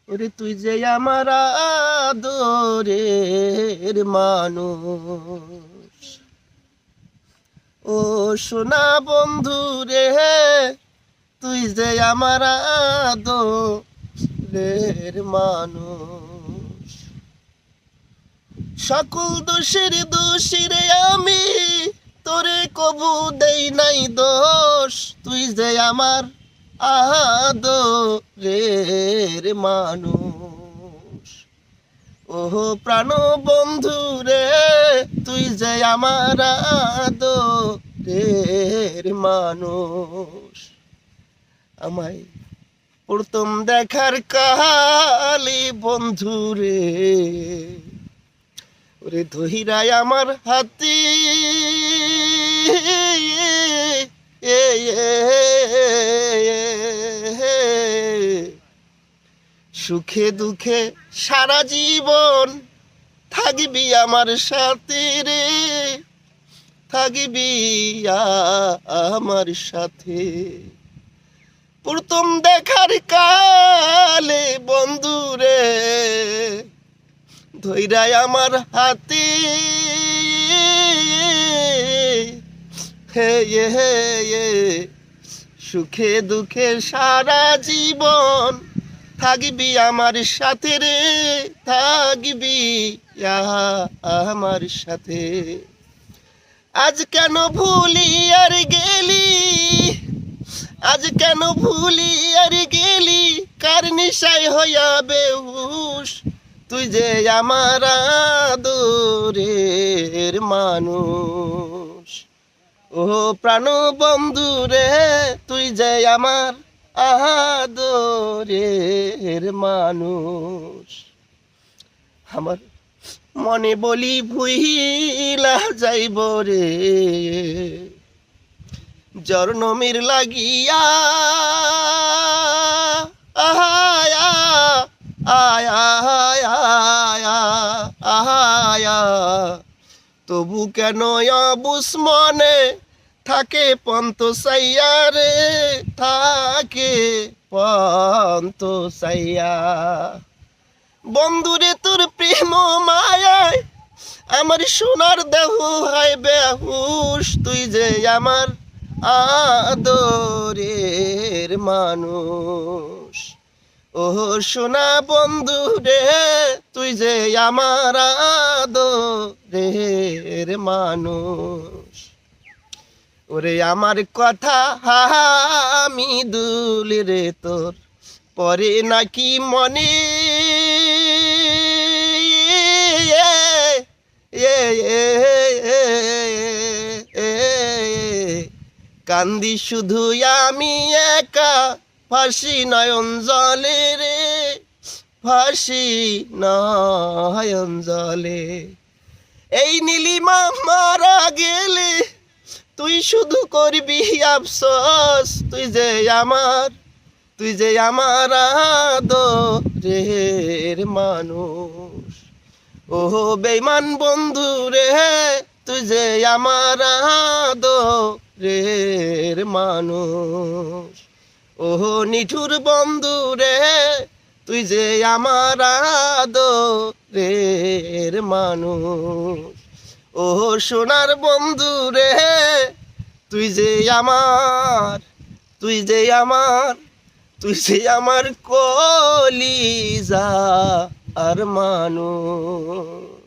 ওরে তুই যে আমার আদরের মানুষ। ও সোনা বন্ধু রে, তুই যে আমার আদরের মানুষ। সকল দোষের দোষী রে আমি, তোরে কবু দেই নাই দোষ। তুই যে আমার আদরের মানুষ। ওহো প্রাণ বন্ধু রে, তুই যে আমার আদরের মানুষ। আমায় প্রথম দেখার কালি বন্ধু রে, ওরে ধহিরায় আমার হাতি সুখে দুঃখে সারা জীবন থাকবি আমার সাথে রে, থাকবি আমার সাথে। প্রথম দেখার কালে বন্ধু রে, ধইরাই আমার হাতে হে হে সুখে দুঃখে সারা জীবন থাকবি আমার সাথে রে, থাকবি আমার সাথে। আজ কেন ভুলি আর গেলি, আজ কেন ভুলি আর গেলি, কার নিশায় হইয়া বেহুশ। তুই যে আমার আদরের মানুষ। ও প্রাণ বন্ধু রে, তুই যে আমার আদরের মানুষ। আমার মনে বলি ভুইলা যাইব রে, জরনমির লাগিয়া আহায়া আয়া আয়া আয়া। তবু কেন অবুস মনে থাকে পন্ত সাইয়া রে, থাকে পন্ত সাইয়া। বন্ধুরে তোর প্রেম মায়ায় আমার সোনার দেহ হয় বেহুশ। তুই যে আমার আদরের মানুষ। ও সোনা বন্ধু রে, তুই যে আমার আদরের মানুষ। ওরে আমার কথা আমি দুলি রে তোর পরে নাকি মনে কান্দি শুধু আমি একা, ফাঁসি নয়ন জলে রে, ফাঁসি নয়ন জলে। এই নীলিমা মারা গেলে তুই শুধু করবি আফসোস। তুই যে আমার, তুই যে আমার আদরের মানুষ। ও বেঈমান বন্ধু রে, তুই যে আমার আদরের মানুষ। ও নিঠুর বন্ধু রে, তুই যে আমার আদরের মানুষ। ও সোনার বন্ধু রে, তুই যে আমার, তুই যে আমার, তুই যে আমার কলিজা আর মানুষ।